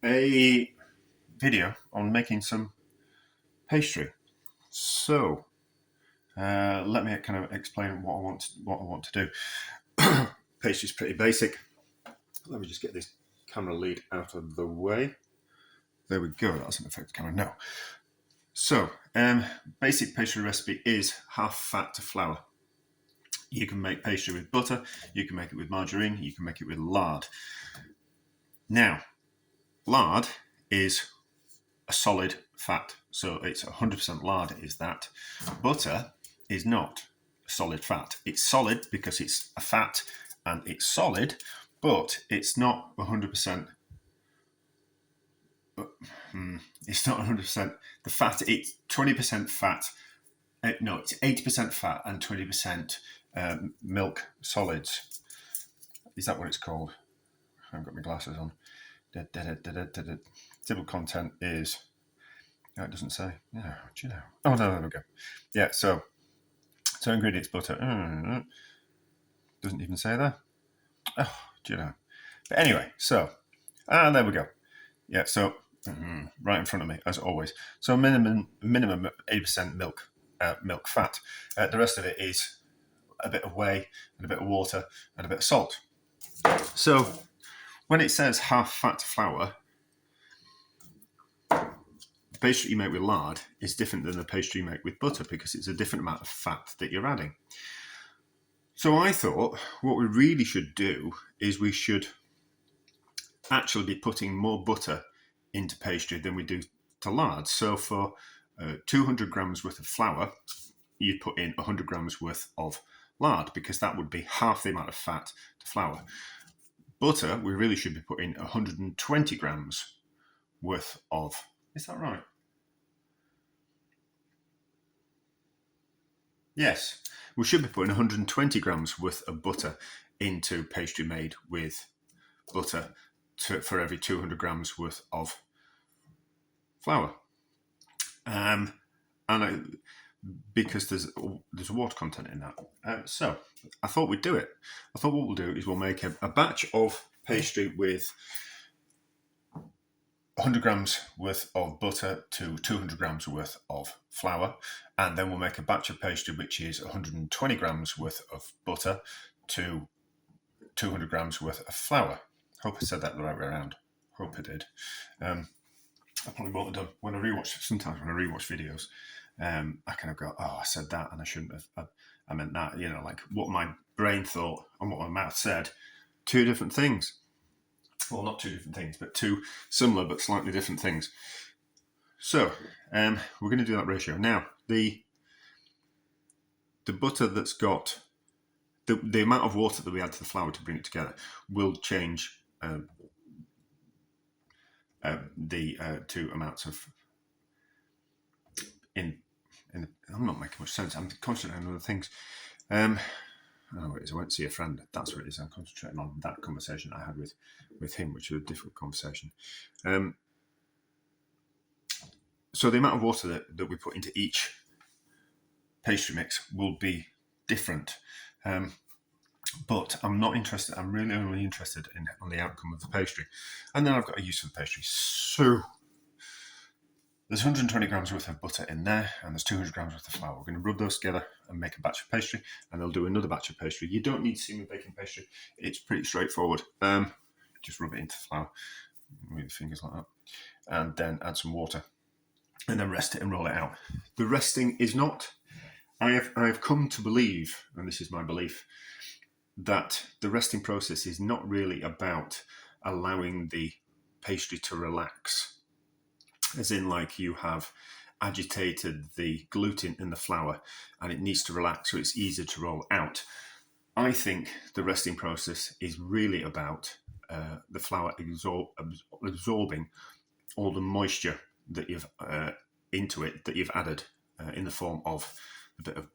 a video on making some pastry. So let me kind of explain what I want to do. Pastry is pretty basic. Let me just get this camera lead out of the way. There we go. That's an effective camera. No. So basic pastry recipe is half fat to flour. You can make pastry with butter. You can make it with margarine. You can make it with lard. Now, lard is a solid fat, so it's 100% lard is that. Butter is not a solid fat. It's solid because it's a fat and it's solid, but it's not 100%. It's not 100%. The fat, it's 20% fat. No, it's 80% fat and 20% milk solids. Is that what it's called? I haven't got my glasses on. Typical content is... No, it doesn't say. Yeah, do you know? Oh, no, there we go. Yeah, so ingredients, butter. Doesn't even say there. Oh, do you know? But anyway, so, there we go. Yeah, so, right in front of me, as always. So minimum 80% milk fat. The rest of it is a bit of whey and a bit of water and a bit of salt. So when it says half fat flour, the pastry you make with lard is different than the pastry you make with butter because it's a different amount of fat that you're adding. So I thought what we really should do is we should actually be putting more butter into pastry than we do to lard. So for 200 grams worth of flour, you'd put in 100 grams worth of lard because that would be half the amount of fat to flour. Butter, we really should be putting 120 grams worth of... Is that right? Yes, we should be putting 120 grams worth of butter into pastry made with butter for every 200 grams worth of flour. Because there's water content in that. So I thought we'd do it. I thought what we'll do is we'll make a batch of pastry with 100 grams worth of butter to 200 grams worth of flour, and then we'll make a batch of pastry which is 120 grams worth of butter to 200 grams worth of flour. Hope I said that the right way around. Hope I did. I probably won't have done. Sometimes when I rewatch videos, I kind of go, I said that and I shouldn't have. I meant that, like what my brain thought and what my mouth said. Two different things. Well, not two different things, but two similar but slightly different things. So, we're going to do that ratio. Now, the butter that's got the amount of water that we add to the flour to bring it together will change the two amounts of... I'm not making much sense. I'm concentrating on other things. Oh, it is. I went to see a friend. That's what it is. I'm concentrating on that conversation I had with him, which was a difficult conversation. So the amount of water that we put into each pastry mix will be different. But I'm not interested. I'm really only interested on the outcome of the pastry. And then I've got a use for the pastry. So there's 120 grams worth of butter in there, and there's 200 grams worth of flour. We're going to rub those together and make a batch of pastry, and they'll do another batch of pastry. You don't need to see me baking pastry. It's pretty straightforward. Just rub it into the flour, move your fingers like that, and then add some water, and then rest it and roll it out. The resting is not... I have come to believe, and this is my belief, that the resting process is not really about allowing the pastry to relax. As in, like, you have agitated the gluten in the flour and it needs to relax so it's easier to roll out. I think the resting process is really about the flour absorbing all the moisture that you've into it, that you've added in the form of a bit of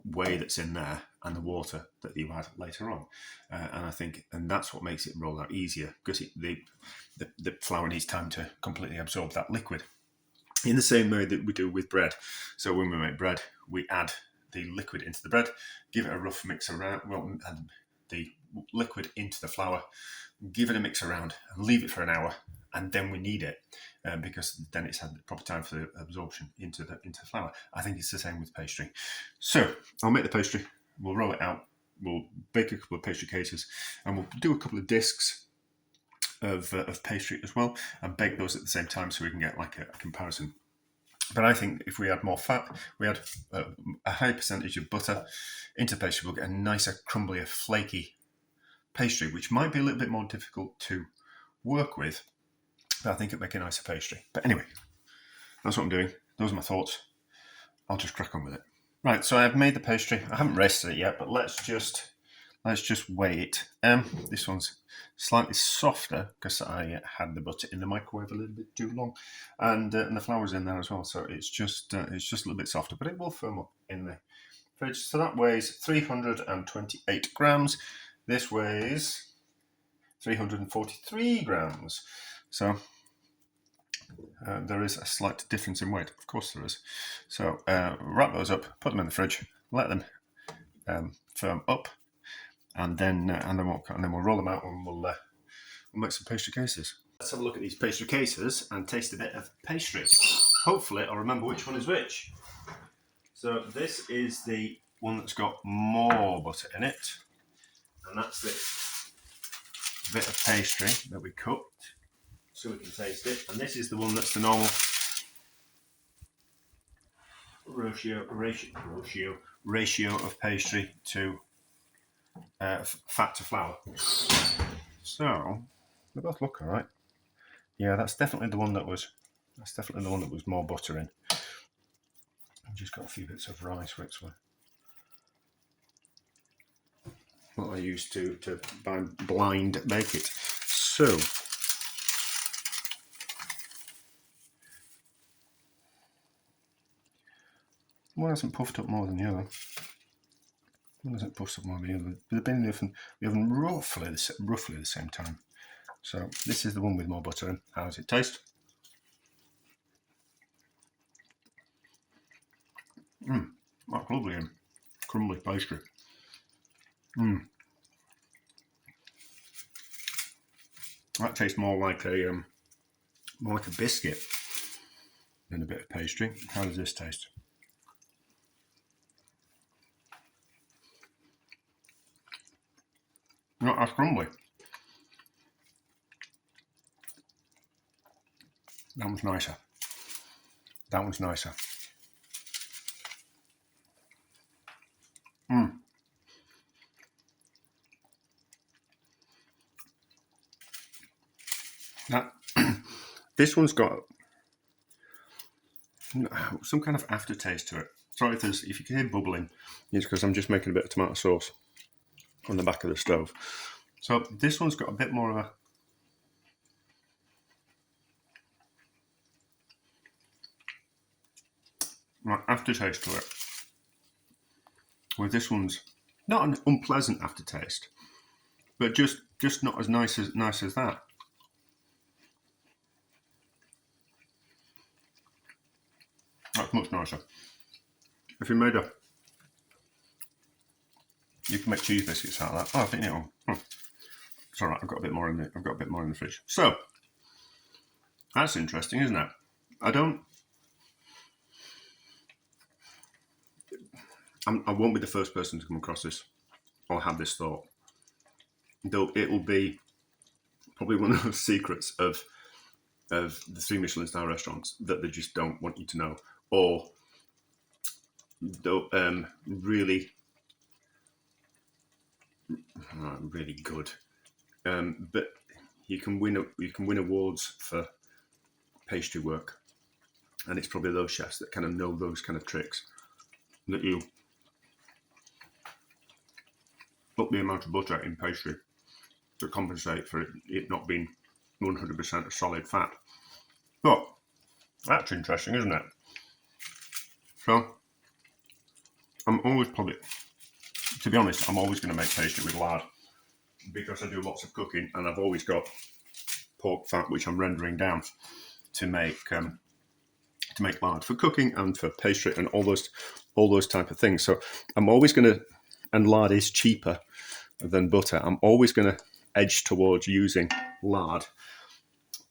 whey that's in there and the water that you add later on. And that's what makes it roll out easier, because the flour needs time to completely absorb that liquid. In the same way that we do with bread. So when we make bread, we add the liquid into the bread, give it a rough mix around, add the liquid into the flour, give it a mix around, and leave it for an hour, and then we need it because then it's had the proper time for the absorption into the flour. I think it's the same with pastry. So I'll make the pastry, we'll roll it out, we'll bake a couple of pastry cases, and we'll do a couple of discs of pastry as well, and bake those at the same time so we can get like a comparison. But I think if we add more fat, we add a high percentage of butter into pastry, we'll get a nicer, crumblier, flaky pastry, which might be a little bit more difficult to work with, but I think it'll make a nicer pastry. But anyway, that's what I'm doing. Those are my thoughts. I'll just crack on with it. Right, so I've made the pastry. I haven't rested it yet, but let's just weigh it. This one's slightly softer because I had the butter in the microwave a little bit too long, and the flour's in there as well, so it's just a little bit softer, but it will firm up in the fridge. So that weighs 328 grams. This weighs 343 grams. So there is a slight difference in weight. Of course there is. So wrap those up, put them in the fridge, let them firm up, and then we'll roll them out, and we'll make some pastry cases. Let's have a look at these pastry cases and taste a bit of pastry. Hopefully I'll remember which one is which. So this is the one that's got more butter in it, and that's the bit of pastry that we cooked so we can taste it. And this is the one that's the normal ratio of pastry to fat to flour. So they both look all right. Yeah, that's definitely the one that was more butter in. I've just got a few bits of rice, which were what I used to blind bake it. So one hasn't puffed up more than the other. One hasn't puffed up more than the other. They've been in the oven roughly the same time. So this is the one with more butter in. How does it taste? That's lovely and crumbly pastry. That tastes more like a biscuit than a bit of pastry. How does this taste? Not as crumbly. That one's nicer. That one's nicer. This one's got some kind of aftertaste to it. Sorry if you can hear bubbling, it's because I'm just making a bit of tomato sauce on the back of the stove. So this one's got a bit more of a aftertaste to it. Well, this one's not an unpleasant aftertaste, but just not as nice as that. That's much nicer. If you can make cheese biscuits out of that. Oh, I think it'll. It's all right. I've got a bit more in the fridge. So that's interesting, isn't it? I won't be the first person to come across this or have this thought. Though it will be probably one of those secrets of the 3 Michelin star restaurants that they just don't want you to know, or really good. But you can win awards for pastry work, and it's probably those chefs that kind of know those kind of tricks, that you up the amount of butter in pastry to compensate for it not being 100% a solid fat. But that's interesting, isn't it? So I'm always going to make pastry with lard because I do lots of cooking, and I've always got pork fat which I'm rendering down to make lard for cooking and for pastry and all those type of things. So I'm always going to, and lard is cheaper than butter, I'm always going to edge towards using lard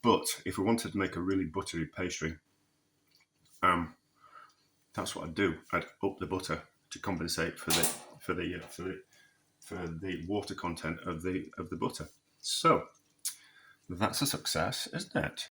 But if we wanted to make a really buttery pastry, that's what I'd do. I'd up the butter to compensate for the water content of the butter. So that's a success, isn't it?